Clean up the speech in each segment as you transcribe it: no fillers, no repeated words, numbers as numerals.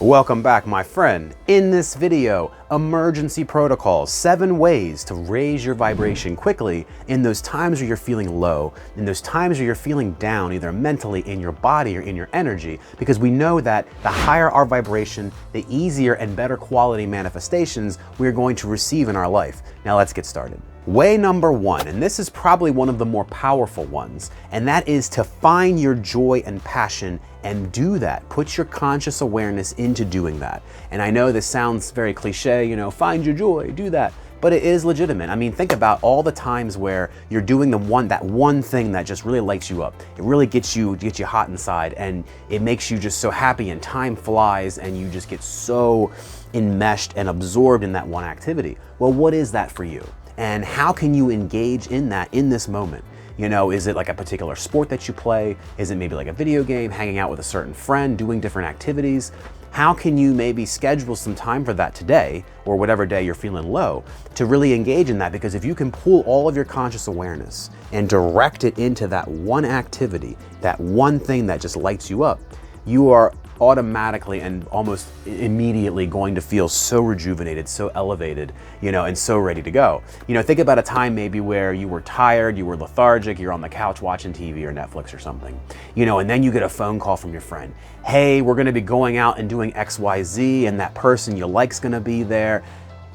Welcome back, my friend. In this video, emergency protocols, 7 ways to raise your vibration quickly in those times where you're feeling low, in those times where you're feeling down, either mentally, in your body, or in your energy, because we know that the higher our vibration, the easier and better quality manifestations we're going to receive in our life. Now let's get started. Way number 1, and this is probably one of the more powerful ones, and that is to find your joy and passion and do that. Put your conscious awareness into doing that. And I know this sounds very cliche, find your joy, do that, but it is legitimate. I mean, think about all the times where you're doing that one thing that just really lights you up. It really gets you hot inside, and it makes you just so happy, and time flies, and you just get so enmeshed and absorbed in that one activity. Well, what is that for you? And how can you engage in that in this moment? Is it like a particular sport that you play? Is it maybe like a video game, hanging out with a certain friend, doing different activities? How can you maybe schedule some time for that today, or whatever day you're feeling low, to really engage in that? Because if you can pull all of your conscious awareness and direct it into that one activity, that one thing that just lights you up, you are automatically and almost immediately going to feel so rejuvenated, so elevated, and so ready to go. Think about a time maybe where you were tired, you were lethargic, you're on the couch watching TV or Netflix or something, and then you get a phone call from your friend. Hey, we're gonna be going out and doing XYZ, and that person you like's gonna be there.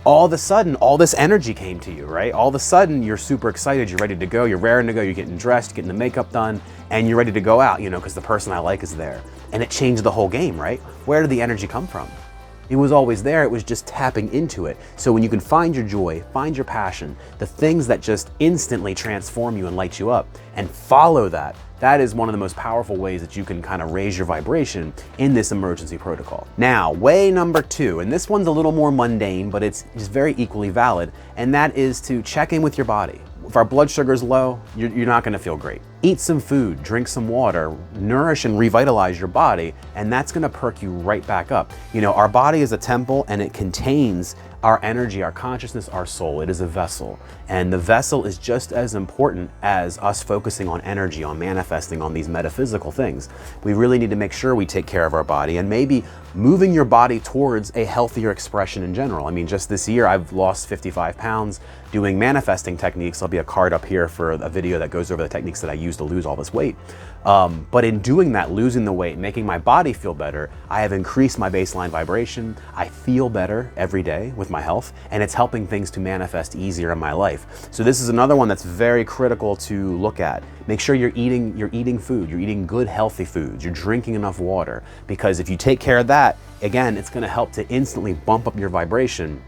All of a sudden, all this energy came to you, right? All of a sudden, you're super excited, you're ready to go, you're raring to go, you're getting dressed, getting the makeup done, and you're ready to go out, because the person I like is there. And it changed the whole game, right? Where did the energy come from? It was always there, it was just tapping into it. So when you can find your joy, find your passion, the things that just instantly transform you and light you up, and follow that, that is one of the most powerful ways that you can kind of raise your vibration in this emergency protocol. Now, way number 2, and this one's a little more mundane, but it's just very equally valid, and that is to check in with your body. If our blood sugar is low, you're not gonna feel great. Eat some food, drink some water, nourish and revitalize your body, and that's gonna perk you right back up. Our body is a temple, and it contains our energy, our consciousness, our soul. It is a vessel. And the vessel is just as important as us focusing on energy, on manifesting, on these metaphysical things. We really need to make sure we take care of our body, and maybe moving your body towards a healthier expression in general. I mean, just this year, I've lost 55 pounds doing manifesting techniques. There'll be a card up here for a video that goes over the techniques that I use to lose all this weight. But in doing that, losing the weight, making my body feel better, I have increased my baseline vibration. I feel better every day with my health, and it's helping things to manifest easier in my life. So this is another one that's very critical to look at. Make sure you're eating food, you're eating good, healthy foods, you're drinking enough water, because if you take care of that, again, it's gonna help to instantly bump up your vibration,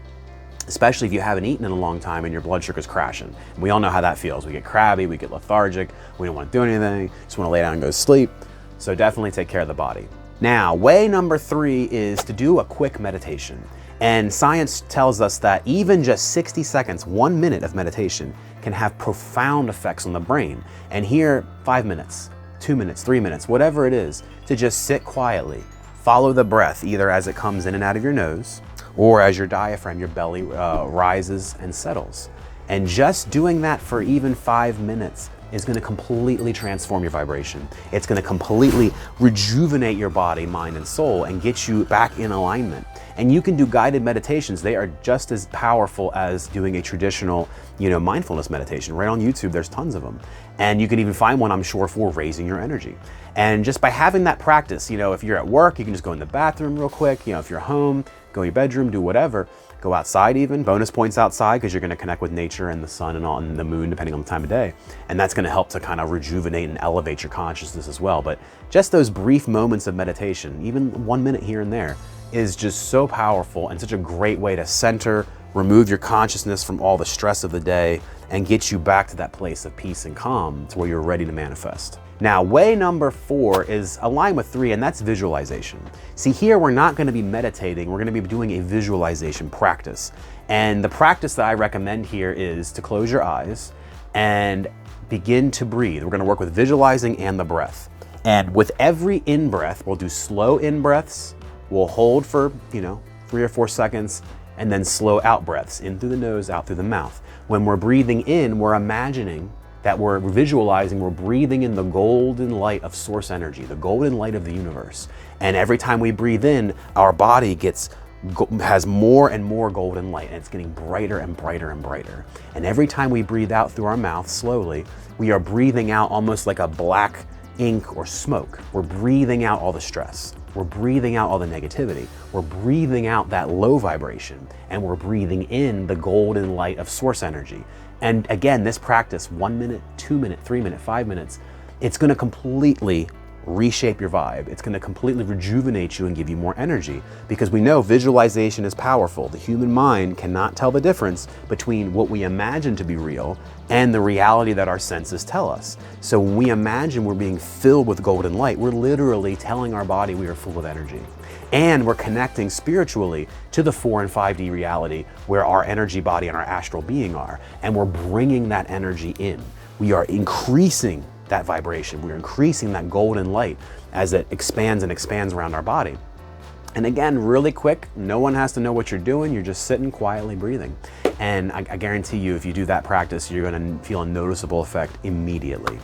especially if you haven't eaten in a long time and your blood sugar's crashing. And we all know how that feels. We get crabby, we get lethargic, we don't want to do anything, just want to lay down and go to sleep. So definitely take care of the body. Now, way number 3 is to do a quick meditation. And science tells us that even just 60 seconds, 1 minute of meditation can have profound effects on the brain. And here, 5 minutes, 2 minutes, 3 minutes, whatever it is, to just sit quietly, follow the breath, either as it comes in and out of your nose, or as your diaphragm, your belly rises and settles. And just doing that for even 5 minutes is gonna completely transform your vibration. It's gonna completely rejuvenate your body, mind, and soul, and get you back in alignment. And you can do guided meditations. They are just as powerful as doing a traditional, mindfulness meditation. Right on YouTube, there's tons of them. And you can even find one, I'm sure, for raising your energy. And just by having that practice, if you're at work, you can just go in the bathroom real quick. If you're home, go in your bedroom, do whatever. Go outside even, bonus points outside, because you're gonna connect with nature and the sun and the moon, depending on the time of day. And that's gonna help to kind of rejuvenate and elevate your consciousness as well. But just those brief moments of meditation, even 1 minute here and there, is just so powerful and such a great way to center, remove your consciousness from all the stress of the day, and get you back to that place of peace and calm to where you're ready to manifest. Now, way number 4 is aligned with 3, and that's visualization. See, here we're not gonna be meditating, we're gonna be doing a visualization practice. And the practice that I recommend here is to close your eyes and begin to breathe. We're gonna work with visualizing and the breath. And with every in-breath, we'll do slow in-breaths, we'll hold for, 3 or 4 seconds, and then slow out breaths, in through the nose, out through the mouth. When we're breathing in, we're imagining that we're visualizing, we're breathing in the golden light of source energy, the golden light of the universe. And every time we breathe in, our body has more and more golden light, and it's getting brighter and brighter and brighter. And every time we breathe out through our mouth slowly, we are breathing out almost like a black ink or smoke. We're breathing out all the stress. We're breathing out all the negativity. We're breathing out that low vibration, and we're breathing in the golden light of source energy. And again, this practice, 1 minute, 2 minute, 3 minute, 5 minutes, it's gonna completely reshape your vibe. It's gonna completely rejuvenate you and give you more energy, because we know visualization is powerful. The human mind cannot tell the difference between what we imagine to be real and the reality that our senses tell us. So when we imagine we're being filled with golden light, we're literally telling our body we are full of energy. And we're connecting spiritually to the 4 and 5D reality where our energy body and our astral being are. And we're bringing that energy in. We are increasing that vibration. We're increasing that golden light as it expands and expands around our body. And again, really quick, no one has to know what you're doing. You're just sitting quietly breathing. And I guarantee you, if you do that practice, you're gonna feel a noticeable effect immediately.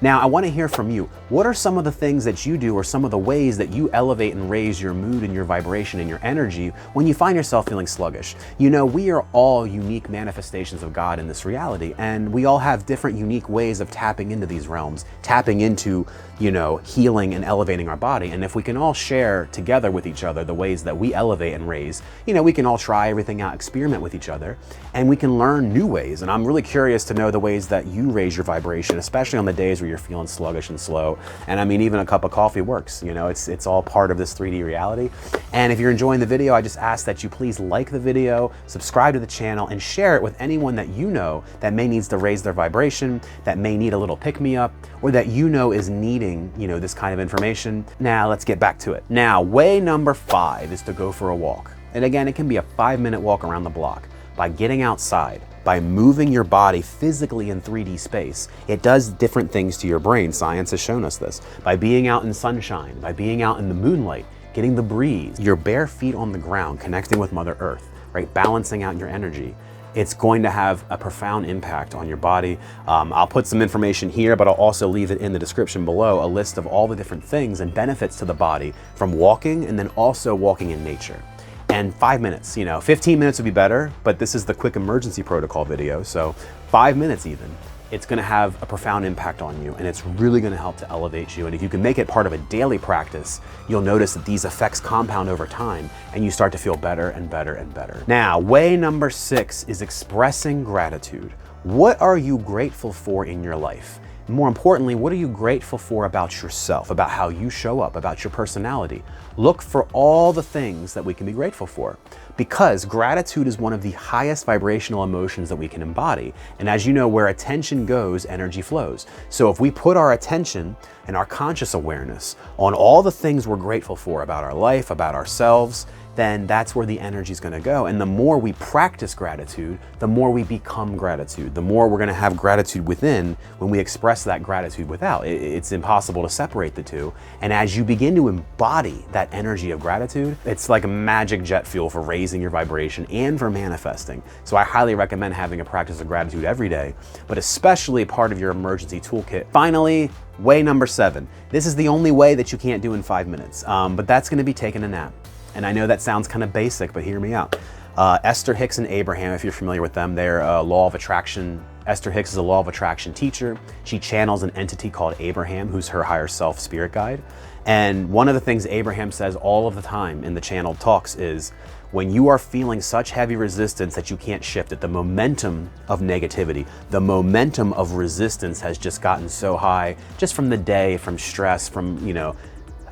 Now, I wanna hear from you. What are some of the things that you do, or some of the ways that you elevate and raise your mood and your vibration and your energy when you find yourself feeling sluggish? You know, we are all unique manifestations of God in this reality, and we all have different unique ways of tapping into these realms, tapping into, you know, healing and elevating our body. And if we can all share together with each other the ways that we elevate and raise, you know, we can all try everything out, experiment with each other, and we can learn new ways. And I'm really curious to know the ways that you raise your vibration, especially on the days where you're feeling sluggish and slow. And I mean, even a cup of coffee works. You know, it's all part of this 3D reality. And if you're enjoying the video, I just ask that you please like the video, subscribe to the channel, and share it with anyone that you know that may needs to raise their vibration, that may need a little pick-me-up, or that you know is needing, you know, this kind of information. Now let's get back to it. Now, way number 5 is to go for a walk. And again, it can be a 5-minute walk around the block. By getting outside, by moving your body physically in 3D space, it does different things to your brain. Science has shown us this. By being out in sunshine, by being out in the moonlight, getting the breeze, your bare feet on the ground, connecting with Mother Earth, right? Balancing out your energy. It's going to have a profound impact on your body. I'll put some information here, but I'll also leave it in the description below, a list of all the different things and benefits to the body from walking, and then also walking in nature. And 5 minutes, you know, 15 minutes would be better, but this is the quick emergency protocol video, so 5 minutes even. It's gonna have a profound impact on you, and it's really gonna help to elevate you. And if you can make it part of a daily practice, you'll notice that these effects compound over time, and you start to feel better and better and better. Now, way number 6 is expressing gratitude. What are you grateful for in your life? More importantly, what are you grateful for about yourself, about how you show up, about your personality? Look for all the things that we can be grateful for, because gratitude is one of the highest vibrational emotions that we can embody. And as you know, where attention goes, energy flows. So if we put our attention and our conscious awareness on all the things we're grateful for about our life, about ourselves, then that's where the energy is going to go. And the more we practice gratitude, the more we become gratitude. The more we're going to have gratitude within when we express that gratitude without. It's impossible to separate the two. And as you begin to embody that energy of gratitude, it's like a magic jet fuel for raising your vibration and for manifesting. So I highly recommend having a practice of gratitude every day, but especially part of your emergency toolkit. Finally, way number 7. This is the only way that you can't do in 5 minutes, but that's going to be taking a nap. And I know that sounds kind of basic, but hear me out. Esther Hicks and Abraham, if you're familiar with them, they're a law of attraction. Esther Hicks is a law of attraction teacher. She channels an entity called Abraham, who's her higher self spirit guide. And one of the things Abraham says all of the time in the channeled talks is, when you are feeling such heavy resistance that you can't shift it, the momentum of negativity, the momentum of resistance has just gotten so high, just from the day, from stress, from, you know,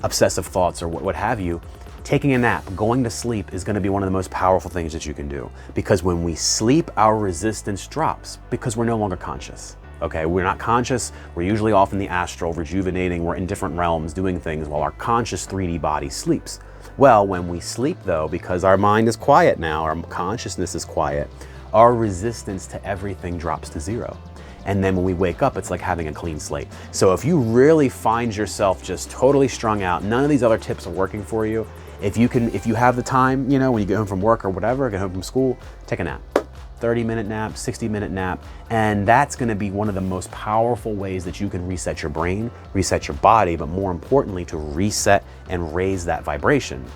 obsessive thoughts or what have you, taking a nap, going to sleep is going to be one of the most powerful things that you can do. Because when we sleep, our resistance drops because we're no longer conscious. Okay, we're not conscious. We're usually off in the astral, rejuvenating. We're in different realms doing things while our conscious 3D body sleeps. Well, when we sleep though, because our mind is quiet now, our consciousness is quiet, our resistance to everything drops to 0. And then when we wake up, it's like having a clean slate. So if you really find yourself just totally strung out, none of these other tips are working for you, if you have the time, you know, when you get home from work or whatever, get home from school, take a nap. 30-minute nap, 60-minute nap, and that's gonna be one of the most powerful ways that you can reset your brain, reset your body, but more importantly, to reset and raise that vibration.